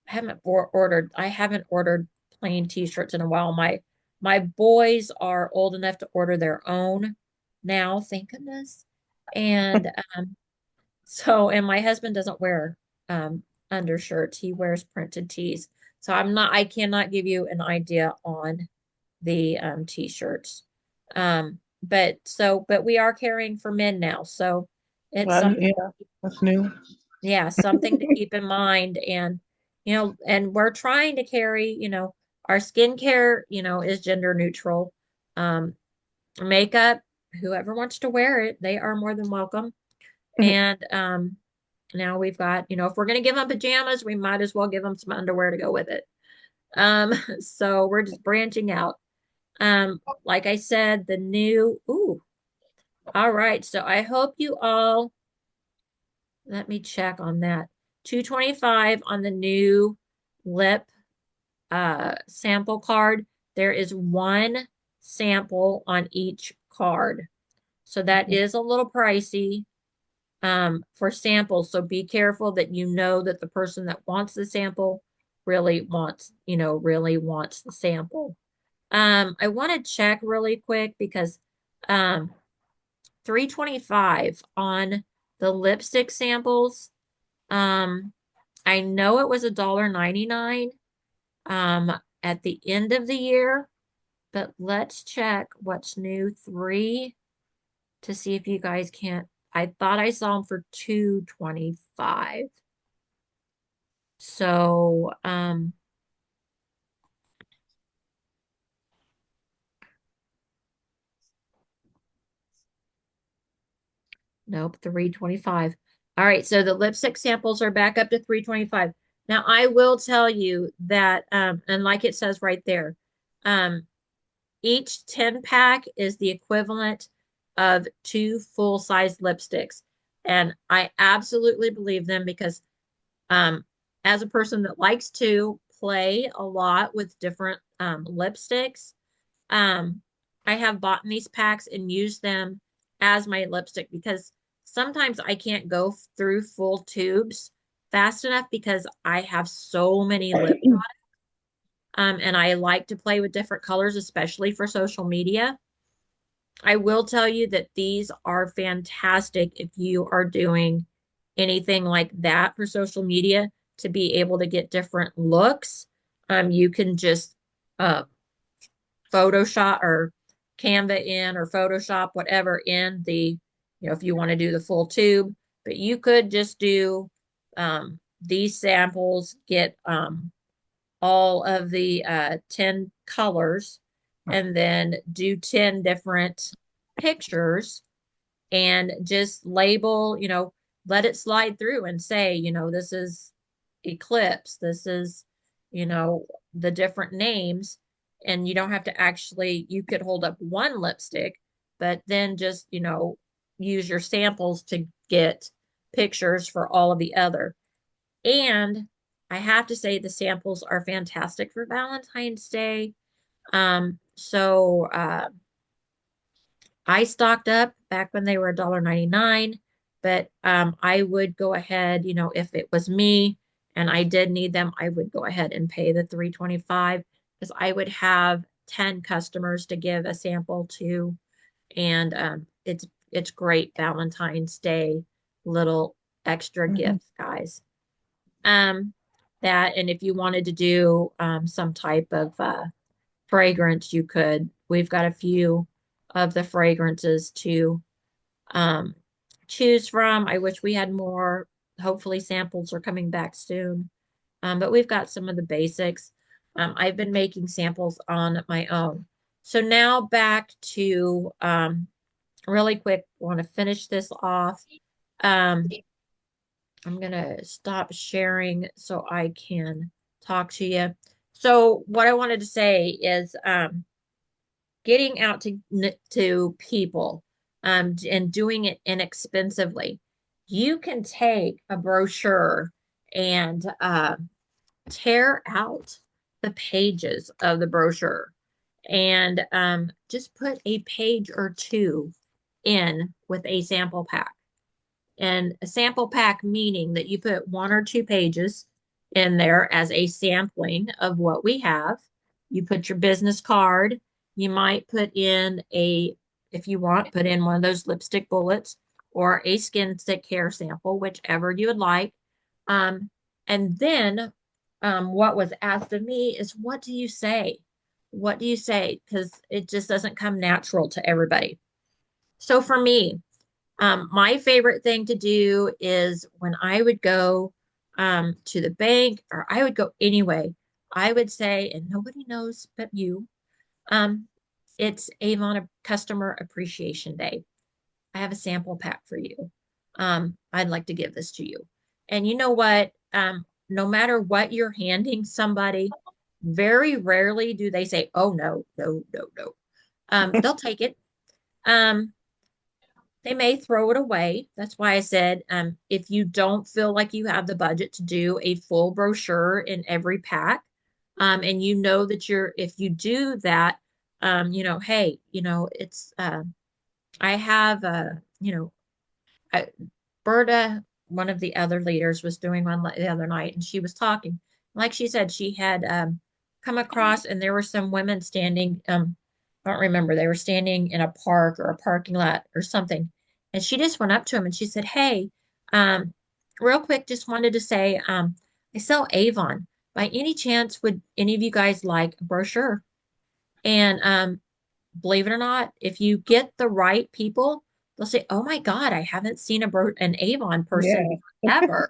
I haven't ordered plain t-shirts in a while. My boys are old enough to order their own now, thank goodness. And and my husband doesn't wear um undershirts. He wears printed tees. So I cannot give you an idea on the t-shirts. But we are carrying for men now. So it's Well, something yeah, that's new. yeah, something to keep in mind. And, and we're trying to carry, our skincare, is gender neutral. Um, Makeup, whoever wants to wear it, they are more than welcome. And now we've got, if we're going to give them pajamas, we might as well give them some underwear to go with it. So we're just branching out. Like I said, all right. So I hope you all let me check on that. 225 on the new lip sample card. There is one sample on each card. So that is a little pricey for samples. So be careful that you know that the person that wants the sample really wants the sample. I want to check really quick because um 325 on the lipstick samples. Um, I know it was $1.99 at the end of the year, but let's check what's new. Three to see if you guys can't. I thought I saw them for 225. So, nope, 325. All right, so the lipstick samples are back up to 325. Now I will tell you that, and like it says right there, um, each 10 pack is the equivalent of two full-size lipsticks. And I absolutely believe them because um, as a person that likes to play a lot with different lipsticks, um, I have bought these packs and used them as my lipstick because sometimes I can't go through full tubes fast enough because I have so many lip products. And I like to play with different colors, especially for social media. I will tell you that these are fantastic if you are doing anything like that for social media to be able to get different looks. You can just uh, Photoshop or Canva in or Photoshop, whatever in the, if you want to do the full tube, but you could just do these samples, get all of the 10 colors, and then do 10 different pictures and just label, let it slide through and say, this is Eclipse, this is, you know, the different names. And you don't have to actually, you could hold up one lipstick, but then just, use your samples to get pictures for all of the other. And I have to say the samples are fantastic for Valentine's Day. I stocked up back when they were $1.99, but I would go ahead, if it was me and I did need them, I would go ahead and pay the 325 because I would have 10 customers to give a sample to, and it's great Valentine's Day little extra Mhm. gifts, guys. Um, that and if you wanted to do some type of fragrance, you could. We've got a few of the fragrances to um, choose from. I wish we had more. Hopefully, samples are coming back soon. But we've got some of the basics. I've been making samples on my own. So now back to really quick. I want to finish this off. Um, I'm going to stop sharing so I can talk to you. So what I wanted to say is getting out to people and doing it inexpensively. You can take a brochure and tear out the pages of the brochure and just put a page or two in with a sample pack. And a sample pack meaning that you put one or two pages in there as a sampling of what we have. You put your business card. You might put in if you want, put in one of those lipstick bullets or a skin stick hair sample, whichever you would like. Um, and then what was asked of me is, what do you say? What do you say? Because it just doesn't come natural to everybody. So for me, my favorite thing to do is when I would go to the bank or I would go anyway, I would say, and nobody knows but you, um, it's Avon Customer Appreciation Day. I have a sample pack for you. I'd like to give this to you. And you know what? No matter what you're handing somebody, very rarely do they say, oh, no, no, no, no. They'll take it. Um, they may throw it away. That's why I said if you don't feel like you have the budget to do a full brochure in every pack, and you know that if you do that, hey, it's, I have, I, Berta, one of the other leaders, was doing one the other night, and she was talking. Like she said, she had come across, and there were some women standing. I don't remember. They were standing in a park or a parking lot or something, and she just went up to him and she said, "Hey, um, real quick, just wanted to say, I sell Avon. By any chance, would any of you guys like a brochure?" And believe it or not, if you get the right people, they'll say, "Oh my God, I haven't seen an Avon person Yeah. forever."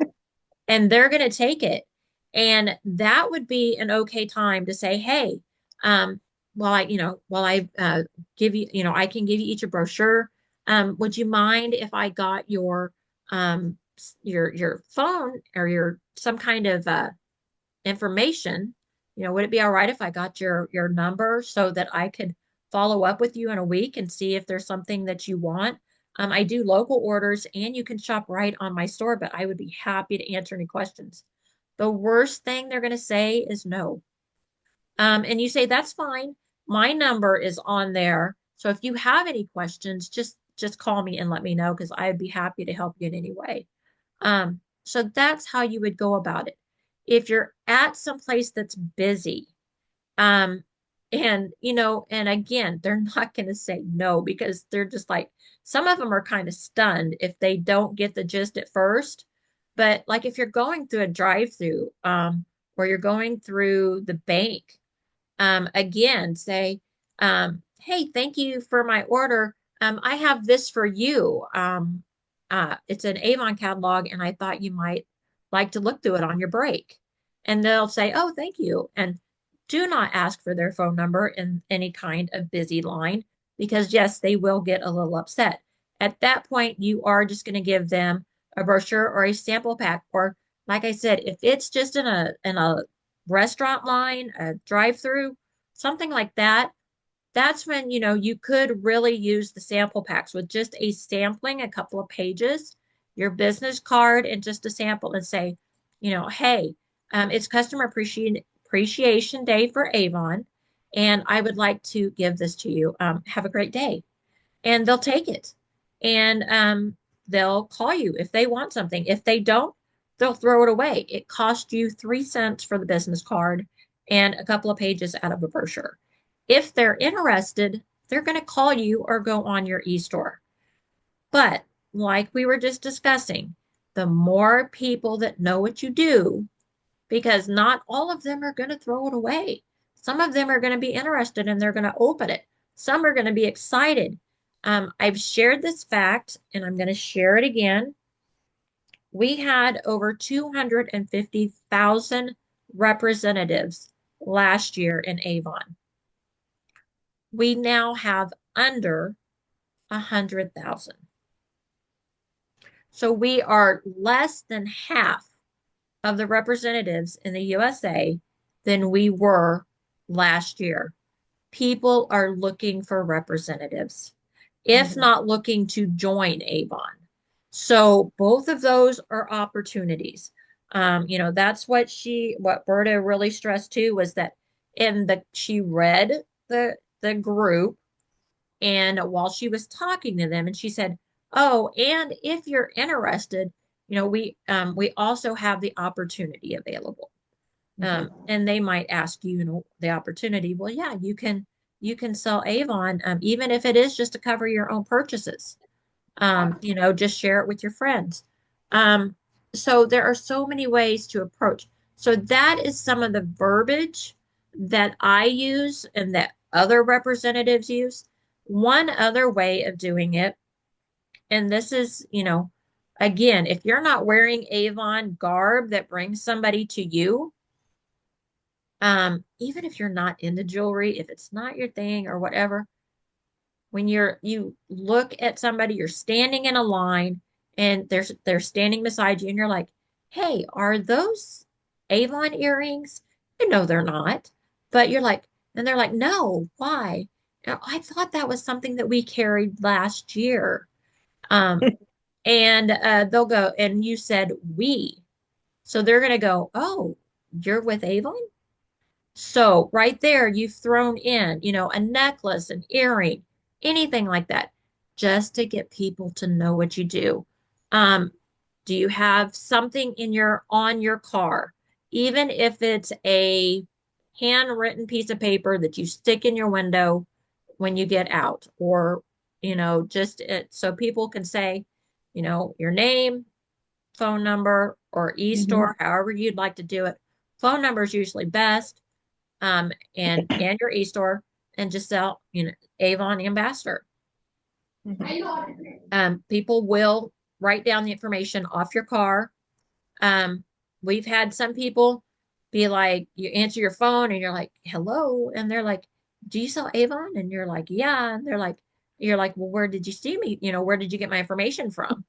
And they're going to take it. And that would be an okay time to say, "Hey, um, while I give you, I can give you each a brochure. Would you mind if I got your your phone or your some kind of information, would it be all right if I got your number so that I could follow up with you in a week and see if there's something that you want? I do local orders and you can shop right on my store, but I would be happy to answer any questions. The worst thing they're going to say is no. And you say, that's fine. My number is on there. So if you have any questions, just call me and let me know because I'd be happy to help you in any way. So that's how you would go about it. If you're at some place that's busy, um, and again, they're not going to say no because they're just like, some of them are kind of stunned if they don't get the gist at first. But like if you're going through a drive-through, or you're going through the bank, again, say, hey, thank you for my order. I have this for you. It's an Avon catalog, and I thought you might like to look through it on your break. And they'll say, oh, thank you. And do not ask for their phone number in any kind of busy line because, yes, they will get a little upset. At that point, you are just going to give them a brochure or a sample pack. Or, like I said, if it's just in a restaurant line, a drive-through, something like that, that's when, you could really use the sample packs with just a sampling, a couple of pages, your business card, and just a sample and say, hey, it's Customer Appreciation Day for Avon, and I would like to give this to you. Have a great day, and they'll take it. And they'll call you if they want something. If they don't, they'll throw it away. It cost you 3 cents for the business card and a couple of pages out of a brochure. If they're interested, they're going to call you or go on your e-store. But like we were just discussing, the more people that know what you do, because not all of them are going to throw it away. Some of them are going to be interested and they're going to open it. Some are going to be excited. I've shared this fact and I'm going to share it again. We had over 250,000 representatives last year in Avon. We now have under 100,000. So we are less than half of the representatives in the USA than we were last year. People are looking for representatives, if Mhm. not looking to join Avon. So both of those are opportunities. That's what Berta really stressed too was that she read the group, and while she was talking to them, and she said, "Oh, and if you're interested, we also have the opportunity available." Mhm. And they might ask you, the opportunity. Well, yeah, you can sell Avon, even if it is just to cover your own purchases. Just share it with your friends. Um, so there are so many ways to approach. So that is some of the verbiage that I use and that other representatives use. One other way of doing it, and this is, again, if you're not wearing Avon garb that brings somebody to you, even if you're not into jewelry, if it's not your thing or whatever, when you look at somebody, you're standing in a line and they're standing beside you and you're like, hey, are those Avon earrings? They're not. But you're like, and they're like, no, why? I thought that was something that we carried last year. Um, and they'll go, and you said we. So they're going to go, oh, you're with Avon? So right there, you've thrown in, a necklace, an earring, anything like that, just to get people to know what you do. Um, do you have something on your car, even if it's a handwritten piece of paper that you stick in your window when you get out, or just so people can say, your name, phone number, or e-store, Mhm. however you'd like to do it. Phone number is usually best, and your e-store, and just sell, Avon Ambassador. Mhm. People will write down the information off your car. Um, we've had some people be like, you answer your phone and you're like, hello, and they're like, do you sell Avon? And you're like, yeah, and you're like, well, where did you see me? Where did you get my information from?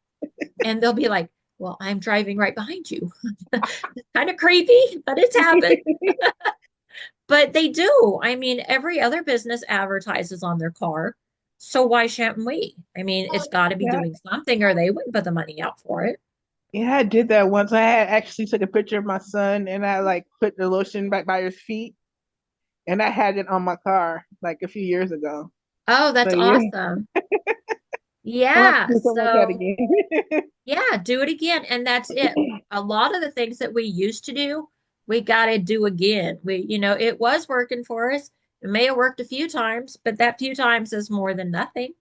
And they'll be like, Well, I'm driving right behind you. It's kind of creepy, but it's happened. But they do. I mean, every other business advertises on their car. So why shouldn't we? I mean, it's got to be Yeah, doing something or they wouldn't put the money out for it. yeah, I did that once. I had actually took a picture of my son and I like put the lotion back by his feet and I had it on my car like a few years ago. Oh, So that's yeah, awesome. I'll have to Yeah. do something like that So, again. yeah, do it again. And that's it. A lot of the things that we used to do, we got to do again. It was working for us. It may have worked a few times, but that few times is more than nothing.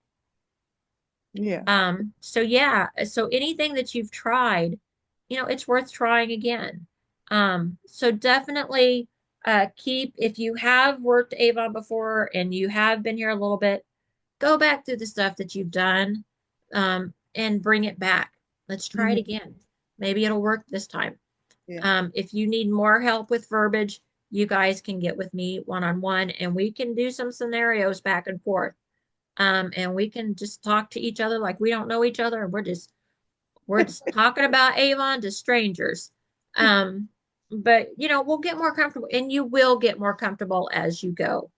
Yeah. So yeah, so anything that you've tried, it's worth trying again. So definitely keep, if you have worked Avon before and you have been here a little bit, go back through the stuff that you've done, and bring it back. Let's try it Hmm. again. Maybe it'll work this time. Yeah. If you need more help with verbiage, you guys can get with me one-on-one and we can do some scenarios back and forth. And we can just talk to each other like we don't know each other, and we're just talking about Avon to strangers. Um, but we'll get more comfortable, and you will get more comfortable as you go.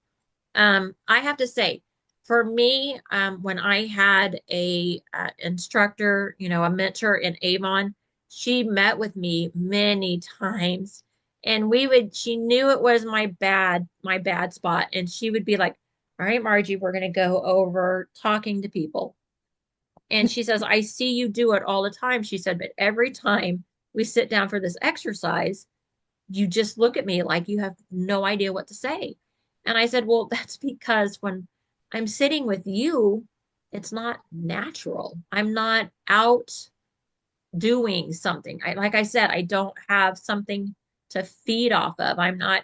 I have to say, for me, when I had a instructor, a mentor in Avon, she met with me many times, and she knew it was my bad spot, and she would be like, "All right, Margie, we're going to go over talking to people." And she says, "I see you do it all the time." She said, "But every time we sit down for this exercise, you just look at me like you have no idea what to say." And I said, "Well, that's because when I'm sitting with you, it's not natural. I'm not out doing something. Like I said, I don't have something to feed off of. I'm not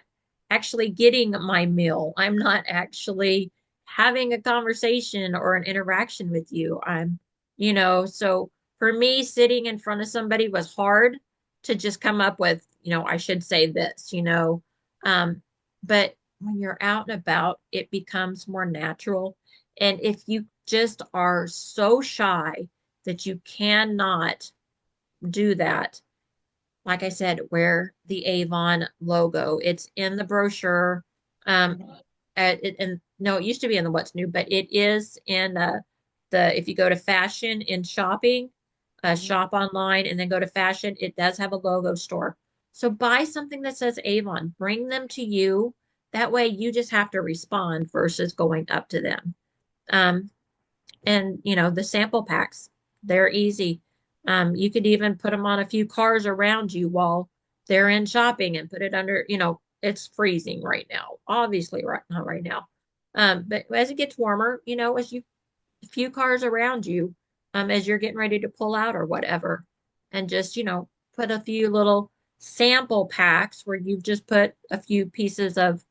actually getting my meal. I'm not actually having a conversation or an interaction with you. So for me, sitting in front of somebody was hard to just come up with, I should say this. Um, but when you're out and about, it becomes more natural. And if you just are so shy that you cannot do that, like I said, wear the Avon logo. It's in the brochure. Um, and no, it used to be in the What's New, but it is in if you go to fashion in shopping, Mhm. shop online and then go to fashion, it does have a logo store. So buy something that says Avon, bring them to you. That way you just have to respond versus going up to them. Um, and the sample packs, they're easy. You could even put them on a few cars around you while they're in shopping and put it under, it's freezing right now, obviously, right not right now. But as it gets warmer, as you a few cars around you, as you're getting ready to pull out or whatever, and just put a few little sample packs where you've just put a few pieces of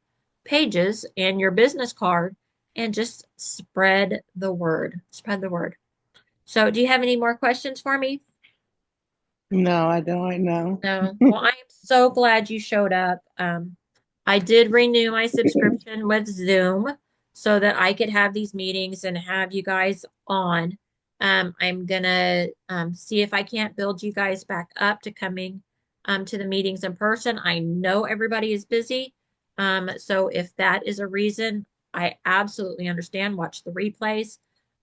pages and your business card, and just spread the word. Spread the word. So, do you have any more questions for me? No, I don't know. No. Well, I am so glad you showed up. I did renew my subscription with Zoom so that I could have these meetings and have you guys on. I'm gonna see if I can't build you guys back up to coming to the meetings in person. I know everybody is busy. So if that is a reason, I absolutely understand. Watch the replays.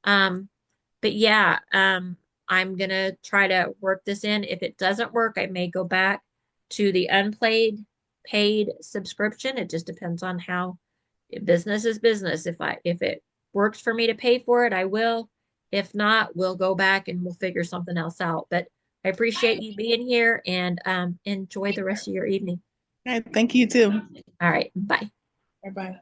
But yeah, I'm gonna try to work this in. If it doesn't work, I may go back to the unpaid paid subscription. It just depends on how business is business. If it works for me to pay for it, I will. If not, we'll go back and we'll figure something else out. But I appreciate you being here and enjoy the rest of your evening. All right, thank you too. All right, bye. Bye bye.